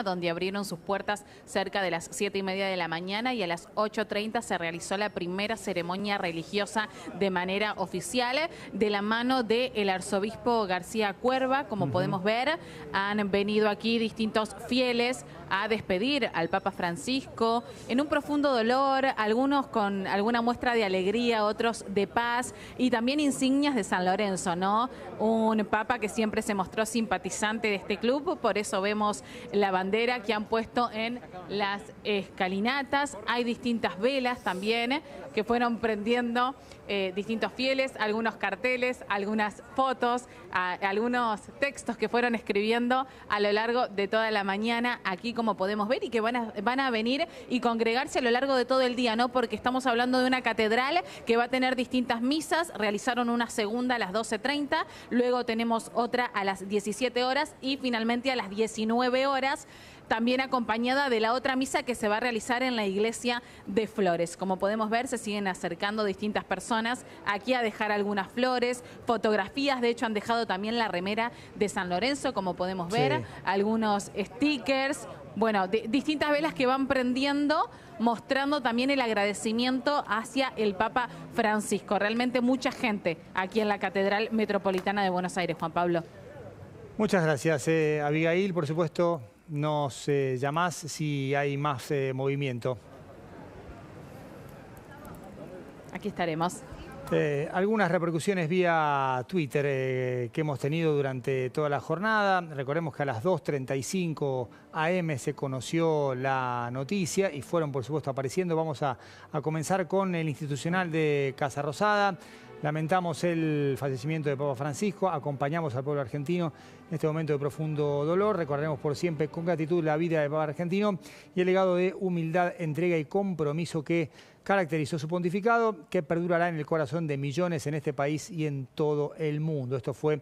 Donde abrieron sus puertas cerca de las 7:30 de la mañana y a las 8:30 se realizó la primera ceremonia religiosa de manera oficial de la mano del arzobispo García Cuerva. Como podemos ver, han venido aquí distintos fieles a despedir al Papa Francisco en un profundo dolor, algunos con alguna muestra de alegría, otros de paz y también insignias de San Lorenzo, ¿no? Un Papa que siempre se mostró simpatizante de este club, por eso vemos la bandera que han puesto en las escalinatas. Hay distintas velas también que fueron prendiendo distintos fieles, algunos carteles, algunas fotos, algunos textos que fueron escribiendo a lo largo de toda la mañana aquí, como podemos ver, y que van a venir y congregarse a lo largo de todo el día, ¿no? Porque estamos hablando de una catedral que va a tener distintas misas. Realizaron una segunda a las 12:30, luego tenemos otra a las 17 horas y finalmente a las 19 horas, también acompañada de la otra misa que se va a realizar en la iglesia de Flores. Como podemos ver, se siguen acercando distintas personas aquí a dejar algunas flores, fotografías. De hecho, han dejado también la remera de San Lorenzo, como podemos ver, algunos stickers, bueno, distintas velas que van prendiendo, mostrando también el agradecimiento hacia el Papa Francisco. Realmente mucha gente aquí en la Catedral Metropolitana de Buenos Aires, Juan Pablo. Muchas gracias, Abigail. Por supuesto, nos llamás si hay más movimiento. Aquí estaremos. Algunas repercusiones vía Twitter que hemos tenido durante toda la jornada. Recordemos que a las 2:35 AM se conoció la noticia y fueron, por supuesto, apareciendo. Vamos a comenzar con el institucional de Casa Rosada. Lamentamos el fallecimiento de Papa Francisco, acompañamos al pueblo argentino en este momento de profundo dolor. Recordaremos por siempre con gratitud la vida del Papa argentino y el legado de humildad, entrega y compromiso que caracterizó su pontificado, que perdurará en el corazón de millones en este país y en todo el mundo. Esto fue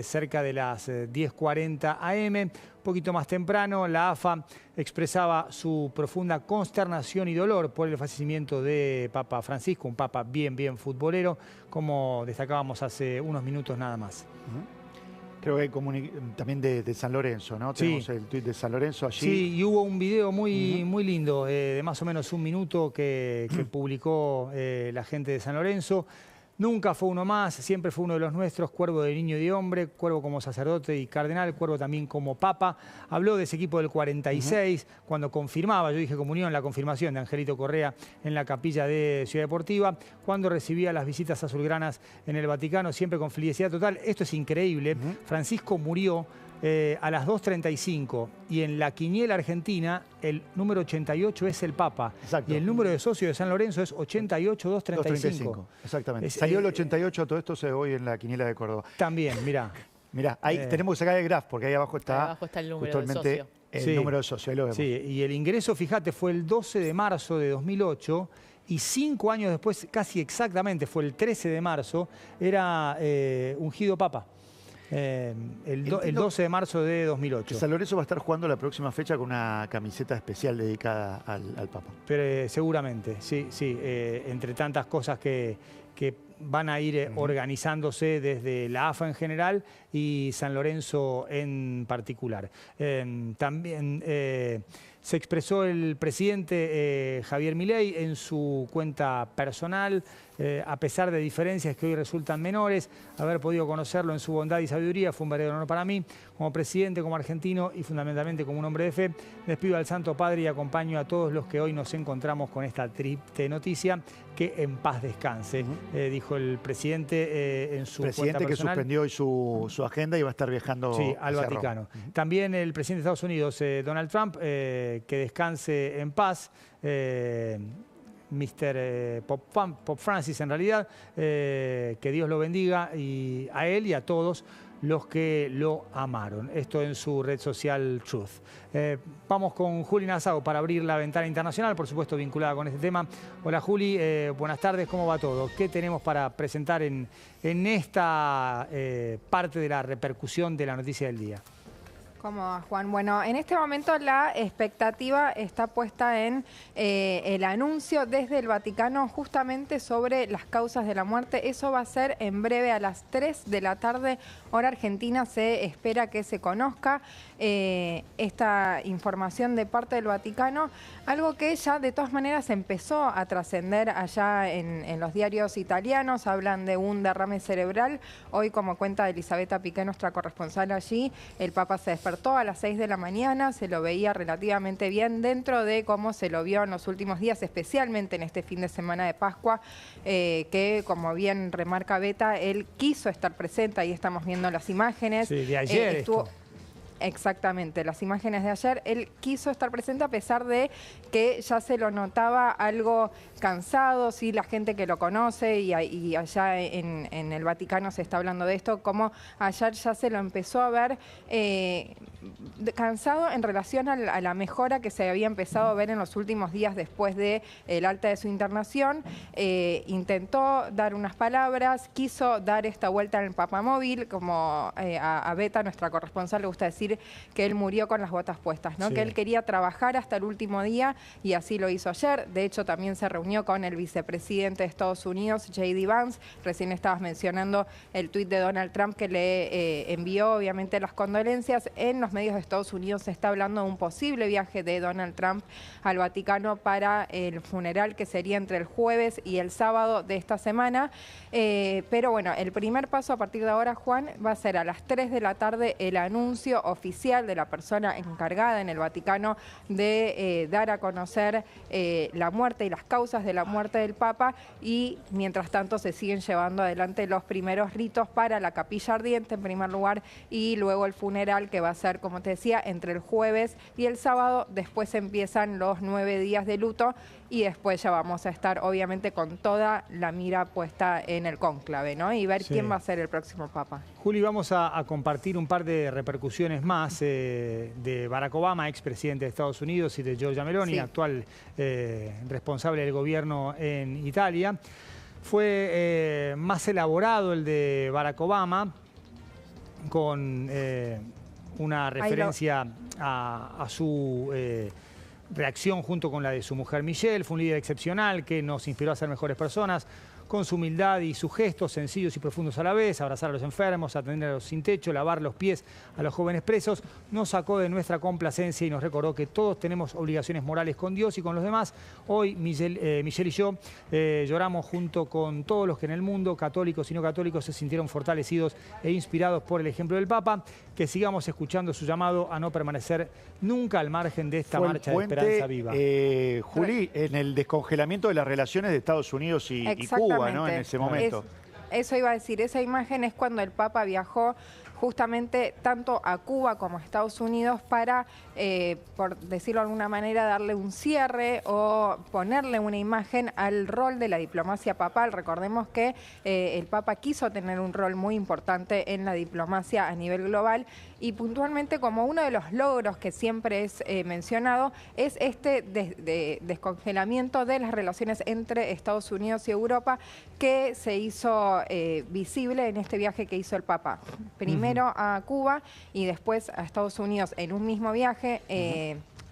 cerca de las 10:40 AM. Un poquito más temprano, la AFA expresaba su profunda consternación y dolor por el fallecimiento de Papa Francisco, un papa bien futbolero, como destacábamos hace unos minutos nada más. Creo que hay también de San Lorenzo, ¿no? Sí. Tenemos el tuit de San Lorenzo allí. Sí, y hubo un video muy lindo, de más o menos un minuto que publicó la gente de San Lorenzo. Nunca fue uno más, siempre fue uno de los nuestros, Cuervo de niño y de hombre, Cuervo como sacerdote y cardenal, Cuervo también como papa. Habló de ese equipo del 46, cuando confirmaba, yo dije comunión, la confirmación de Angelito Correa en la capilla de Ciudad Deportiva, cuando recibía las visitas azulgranas en el Vaticano, siempre con felicidad total. Esto es increíble. Francisco murió a las 2:35 y en la quiniela argentina el número 88 es el Papa. Exacto. Y el número de socio de San Lorenzo es 88-235. Exactamente. Salió el 88, todo esto se ve hoy en la quiniela de Córdoba. También, mirá. Mirá, ahí tenemos que sacar el graph porque ahí abajo está, el número de socio. El número de socio, ahí lo vemos. Sí, y el ingreso, fíjate, fue el 12 de marzo de 2008 y 5 años después, casi exactamente, fue el 13 de marzo, era ungido Papa. El 12 de marzo de 2008. San Lorenzo va a estar jugando la próxima fecha con una camiseta especial dedicada al Papa. Pero, seguramente, sí. Entre tantas cosas que van a ir organizándose desde la AFA en general y San Lorenzo en particular. También se expresó el presidente Javier Milei en su cuenta personal, a pesar de diferencias que hoy resultan menores, haber podido conocerlo en su bondad y sabiduría fue un verdadero honor para mí, como presidente, como argentino y fundamentalmente como un hombre de fe. Despido al Santo Padre y acompaño a todos los que hoy nos encontramos con esta triste noticia, que en paz descanse, dijo el presidente en su cuenta personal. Que suspendió hoy su agenda y va a estar viajando al Vaticano. También el presidente de Estados Unidos, Donald Trump, que descanse en paz. Mr. Pop Francis, en realidad, que Dios lo bendiga y a él y a todos los que lo amaron. Esto en su red social Truth. Vamos con Juli Nassau para abrir la ventana internacional, por supuesto vinculada con este tema. Hola Juli, buenas tardes, ¿cómo va todo? ¿Qué tenemos para presentar en esta parte de la repercusión de la noticia del día? ¿Cómo va, Juan? Bueno, en este momento la expectativa está puesta en el anuncio desde el Vaticano justamente sobre las causas de la muerte. Eso va a ser en breve a las 3 de la tarde, hora argentina. Se espera que se conozca esta información de parte del Vaticano, algo que ya de todas maneras empezó a trascender allá en los diarios italianos. Hablan de un derrame cerebral. Hoy, como cuenta Elisabetta Piqué, nuestra corresponsal allí, el Papa se despertó a las 6 de la mañana, se lo veía relativamente bien dentro de cómo se lo vio en los últimos días, especialmente en este fin de semana de Pascua, que como bien remarca Beta, él quiso estar presente. Ahí estamos viendo las imágenes. Sí, de ayer Exactamente, las imágenes de ayer. Él quiso estar presente a pesar de que ya se lo notaba algo cansado. Sí, la gente que lo conoce y allá en el Vaticano se está hablando de esto, como ayer ya se lo empezó a ver cansado en relación a la mejora que se había empezado a ver en los últimos días después del alta de su internación. Intentó dar unas palabras, quiso dar esta vuelta en el papamóvil, como a Beta, nuestra corresponsal, le gusta decir que él murió con las botas puestas, ¿no? Sí. Que él quería trabajar hasta el último día y así lo hizo ayer. De hecho, también se reunió con el vicepresidente de Estados Unidos, J.D. Vance. Recién estabas mencionando el tuit de Donald Trump que le envió obviamente las condolencias. En los medios de Estados Unidos se está hablando de un posible viaje de Donald Trump al Vaticano para el funeral que sería entre el jueves y el sábado de esta semana. Pero bueno, el primer paso a partir de ahora, Juan, va a ser a las 3 de la tarde el anuncio oficial de la persona encargada en el Vaticano de dar a conocer la muerte y las causas de la muerte del Papa, y mientras tanto se siguen llevando adelante los primeros ritos para la capilla ardiente en primer lugar y luego el funeral, que va a ser, como te decía, entre el jueves y el sábado. Después empiezan los 9 días de luto y después ya vamos a estar obviamente con toda la mira puesta en el cónclave, ¿no? Y ver quién va a ser el próximo Papa. Juli, vamos a compartir un par de repercusiones más de Barack Obama, expresidente de Estados Unidos, y de Giorgia Meloni, actual responsable del gobierno en Italia. Fue más elaborado el de Barack Obama, con una referencia a su reacción junto con la de su mujer Michelle. Fue un líder excepcional que nos inspiró a ser mejores personas, con su humildad y sus gestos sencillos y profundos a la vez: abrazar a los enfermos, atender a los sin techo, lavar los pies a los jóvenes presos. Nos sacó de nuestra complacencia y nos recordó que todos tenemos obligaciones morales con Dios y con los demás. Hoy Michelle y yo lloramos junto con todos los que en el mundo, católicos y no católicos, se sintieron fortalecidos e inspirados por el ejemplo del Papa. Que sigamos escuchando su llamado a no permanecer nunca al margen de esta marcha de esperanza viva. Juli, en el descongelamiento de las relaciones de Estados Unidos y Cuba, ¿no? En ese momento. Eso iba a decir, esa imagen es cuando el Papa viajó justamente tanto a Cuba como a Estados Unidos para, por decirlo de alguna manera, darle un cierre o ponerle una imagen al rol de la diplomacia papal. Recordemos que el Papa quiso tener un rol muy importante en la diplomacia a nivel global, y puntualmente como uno de los logros que siempre es mencionado es este descongelamiento de las relaciones entre Estados Unidos y Europa, que se hizo visible en este viaje que hizo el Papa. Primero a Cuba y después a Estados Unidos en un mismo viaje,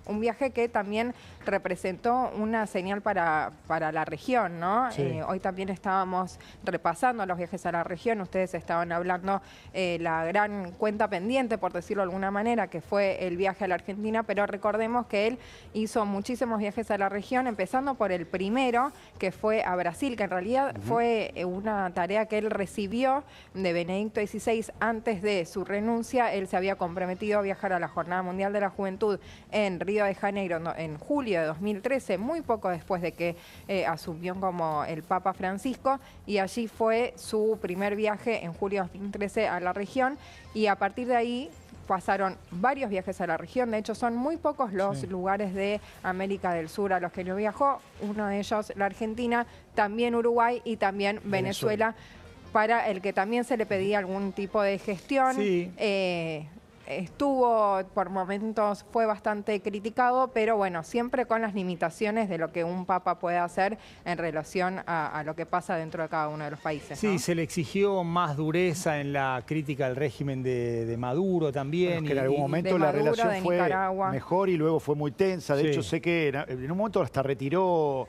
un viaje que también representó una señal para la región, ¿no? Sí. Hoy también estábamos repasando los viajes a la región. Ustedes estaban hablando la gran cuenta pendiente, por decirlo de alguna manera, que fue el viaje a la Argentina, pero recordemos que él hizo muchísimos viajes a la región, empezando por el primero, que fue a Brasil, que en realidad fue una tarea que él recibió de Benedicto XVI antes de su renuncia. Él se había comprometido a viajar a la Jornada Mundial de la Juventud en Río de Janeiro en julio de 2013, muy poco después de que asumió como el Papa Francisco, y allí fue su primer viaje en julio de 2013 a la región, y a partir de ahí pasaron varios viajes a la región. De hecho, son muy pocos los lugares de América del Sur a los que no viajó, uno de ellos la Argentina, también Uruguay y también Venezuela, para el que también se le pedía algún tipo de gestión. estuvo por momentos, fue bastante criticado, pero bueno, siempre con las limitaciones de lo que un papa puede hacer en relación a lo que pasa dentro de cada uno de los países, ¿no? Sí, se le exigió más dureza en la crítica al régimen de Maduro también. Bueno, es que en algún momento la relación fue Nicaragua mejor y luego fue muy tensa. De Sí. hecho, sé que en un momento hasta retiró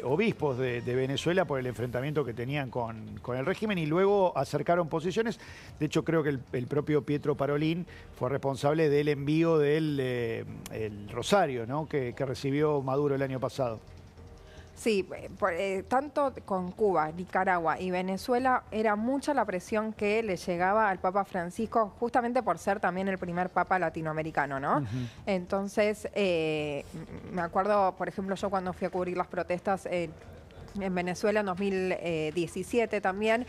obispos de Venezuela por el enfrentamiento que tenían con el régimen y luego acercaron posiciones. De hecho, creo que el propio Pietro Parolin fue responsable del envío del el rosario, ¿no? que recibió Maduro el año pasado. Sí, tanto con Cuba, Nicaragua y Venezuela era mucha la presión que le llegaba al Papa Francisco, justamente por ser también el primer Papa latinoamericano, ¿no? Entonces, me acuerdo, por ejemplo, yo cuando fui a cubrir las protestas en Venezuela en 2017 también,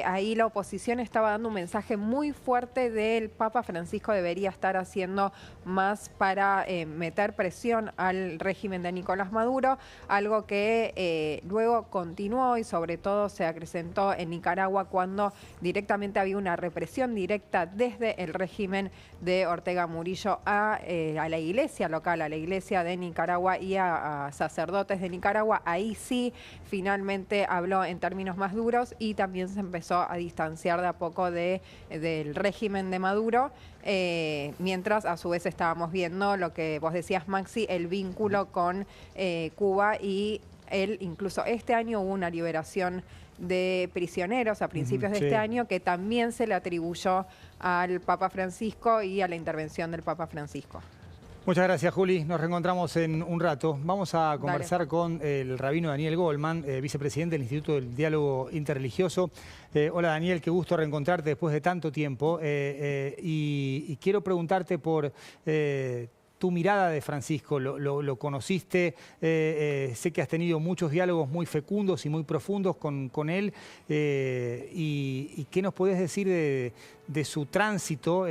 ahí la oposición estaba dando un mensaje muy fuerte del Papa Francisco debería estar haciendo más para meter presión al régimen de Nicolás Maduro, algo que luego continuó y sobre todo se acrecentó en Nicaragua cuando directamente había una represión directa desde el régimen de Ortega Murillo a la iglesia local, a la iglesia de Nicaragua y a sacerdotes de Nicaragua. Ahí sí finalmente habló en términos más duros y también se empezó a distanciar de a poco del régimen de Maduro, mientras a su vez estábamos viendo lo que vos decías, Maxi, el vínculo con Cuba y él, incluso este año hubo una liberación de prisioneros a principios de este año que también se le atribuyó al Papa Francisco y a la intervención del Papa Francisco. Muchas gracias, Juli. Nos reencontramos en un rato. Vamos a conversar con el rabino Daniel Goldman, vicepresidente del Instituto del Diálogo Interreligioso. Hola, Daniel, qué gusto reencontrarte después de tanto tiempo. Y quiero preguntarte por tu mirada de Francisco. Lo conociste, sé que has tenido muchos diálogos muy fecundos y muy profundos con él. Y ¿qué nos podés decir de su tránsito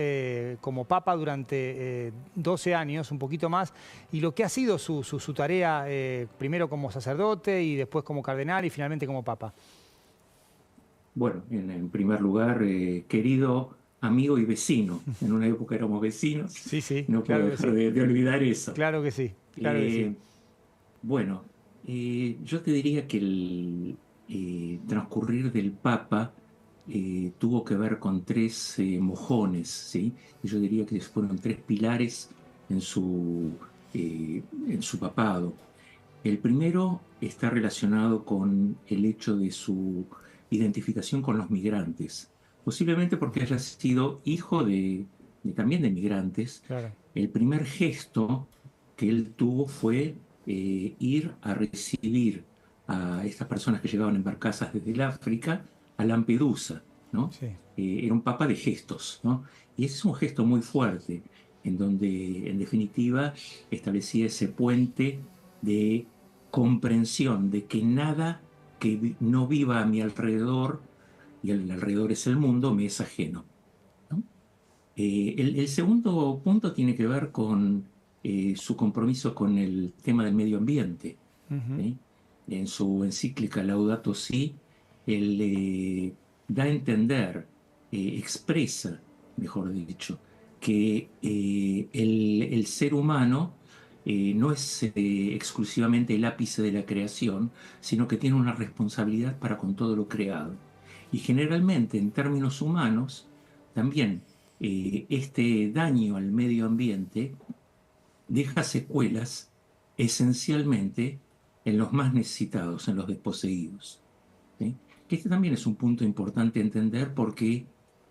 como Papa durante 12 años, un poquito más, y lo que ha sido su tarea, primero como sacerdote y después como cardenal y finalmente como Papa? Bueno, en primer lugar, querido amigo y vecino. En una época éramos vecinos. Sí, sí. No puedo dejar de olvidar eso. Claro que sí, claro que sí. Bueno, yo te diría que el transcurrir del Papa tuvo que ver con tres mojones, ¿sí? Y yo diría que fueron tres pilares en su papado. El primero está relacionado con el hecho de su identificación con los migrantes, posiblemente porque haya sido hijo también de migrantes. Claro. El primer gesto que él tuvo fue ir a recibir a estas personas que llegaban en barcazas desde el África a Lampedusa, ¿no? Sí. Era un papa de gestos, ¿no? Y ese es un gesto muy fuerte, en donde, en definitiva, establecía ese puente de comprensión de que nada que no viva a mi alrededor, y el alrededor es el mundo, me es ajeno, ¿no? El segundo punto tiene que ver con su compromiso con el tema del medio ambiente. ¿Sí? En su encíclica Laudato Si, él da a entender, expresa, mejor dicho, que el ser humano no es exclusivamente el ápice de la creación, sino que tiene una responsabilidad para con todo lo creado. Y generalmente, en términos humanos, también este daño al medio ambiente deja secuelas esencialmente en los más necesitados, en los desposeídos, ¿sí? Este también es un punto importante a entender porque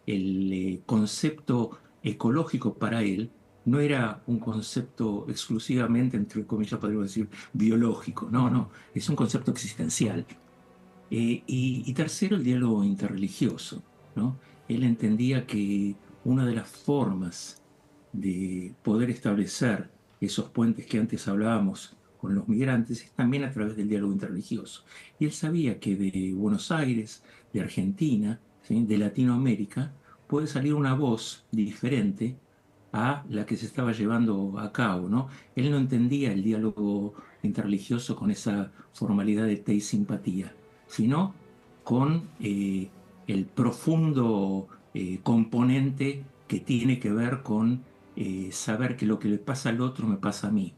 el concepto ecológico para él no era un concepto exclusivamente, entre comillas podríamos decir, biológico, no, es un concepto existencial. Y tercero, el diálogo interreligioso, ¿no? Él entendía que una de las formas de poder establecer esos puentes que antes hablábamos con los migrantes es también a través del diálogo interreligioso. Y él sabía que de Buenos Aires, de Argentina, ¿sí?, de Latinoamérica, puede salir una voz diferente a la que se estaba llevando a cabo, ¿no? Él no entendía el diálogo interreligioso con esa formalidad de té y simpatía, sino con el profundo componente que tiene que ver con saber que lo que le pasa al otro me pasa a mí.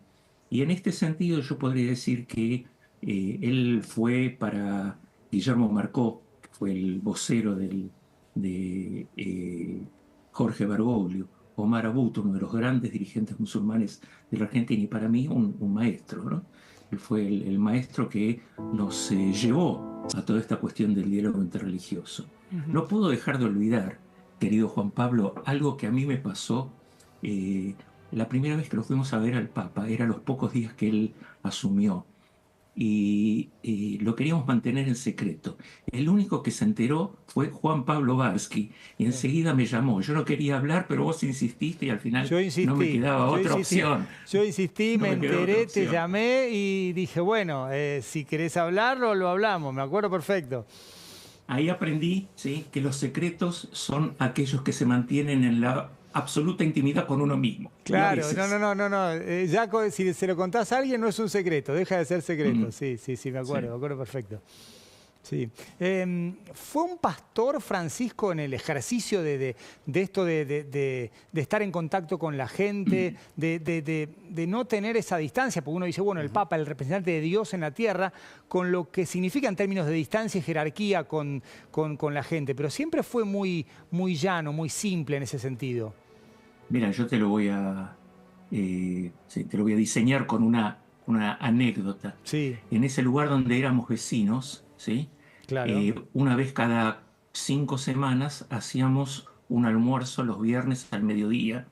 Y en este sentido yo podría decir que él fue para Guillermo Marcó, que fue el vocero de Jorge Bergoglio, Omar Abuto, uno de los grandes dirigentes musulmanes de la Argentina, y para mí un maestro, ¿no? Él fue el maestro que nos llevó a toda esta cuestión del diálogo interreligioso. No puedo dejar de olvidar, querido Juan Pablo, algo que a mí me pasó la primera vez que lo fuimos a ver al Papa, era los pocos días que él asumió. Y lo queríamos mantener en secreto. El único que se enteró fue Juan Pablo Barsky, y enseguida me llamó. Yo no quería hablar, pero vos insististe y al final no me quedaba otra opción. Yo insistí, No me me quedó enteré, otra te opción. llamé y dije, bueno, si querés hablarlo, lo hablamos. Me acuerdo perfecto. Ahí aprendí, ¿sí?, que los secretos son aquellos que se mantienen en la absoluta intimidad con uno mismo. Claro, no. Ya si se lo contás a alguien no es un secreto, deja de ser secreto. Sí, me acuerdo perfecto. Sí. ¿Fue un pastor, Francisco, en el ejercicio de esto de estar en contacto con la gente, de no tener esa distancia? Porque uno dice, bueno, el Papa, el representante de Dios en la tierra, con lo que significa en términos de distancia y jerarquía con la gente, pero siempre fue muy llano, muy simple en ese sentido. Mira, yo te lo voy a diseñar con una anécdota. Sí, En ese lugar donde éramos vecinos, ¿sí? claro. Una vez cada 5 semanas hacíamos un almuerzo los viernes al mediodía,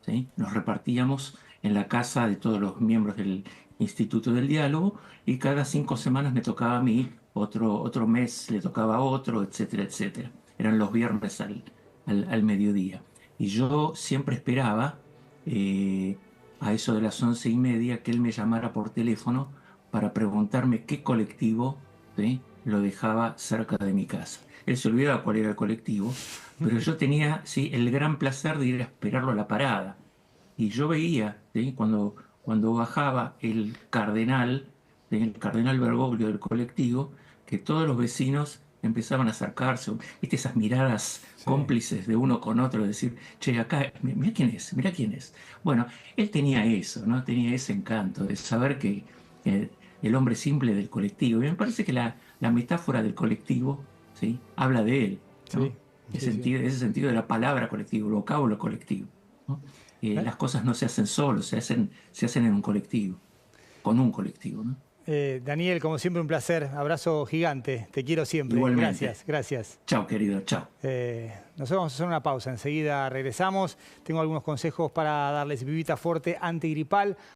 ¿sí? Nos repartíamos en la casa de todos los miembros del Instituto del Diálogo, y cada 5 semanas me tocaba a mí, otro mes le tocaba a otro, etcétera, etcétera. Eran los viernes al mediodía. Y yo siempre esperaba, a eso de las 11:30, que él me llamara por teléfono para preguntarme qué colectivo, ¿sí?, lo dejaba cerca de mi casa. Él se olvidaba cuál era el colectivo, pero yo tenía, ¿sí?, el gran placer de ir a esperarlo a la parada. Y yo veía, ¿sí?, cuando bajaba el cardenal Bergoglio del colectivo, que todos los vecinos empezaban a acercarse, ¿viste? Esas miradas cómplices de uno con otro, de decir, che, acá, mira quién es, mira quién es. Bueno, él tenía eso, ¿no? Tenía ese encanto de saber que el hombre simple del colectivo, y me parece que la metáfora del colectivo, ¿sí?, habla de él, ¿no? Sí, Ese sentido de la palabra colectivo, el vocablo colectivo, ¿no? Las cosas no se hacen solos, se hacen en un colectivo, con un colectivo, ¿no? Daniel, como siempre, un placer. Abrazo gigante. Te quiero siempre. Igualmente. Gracias. Chao, querido, chao. Nosotros vamos a hacer una pausa. Enseguida regresamos. Tengo algunos consejos para darles Vivita Forte antigripal.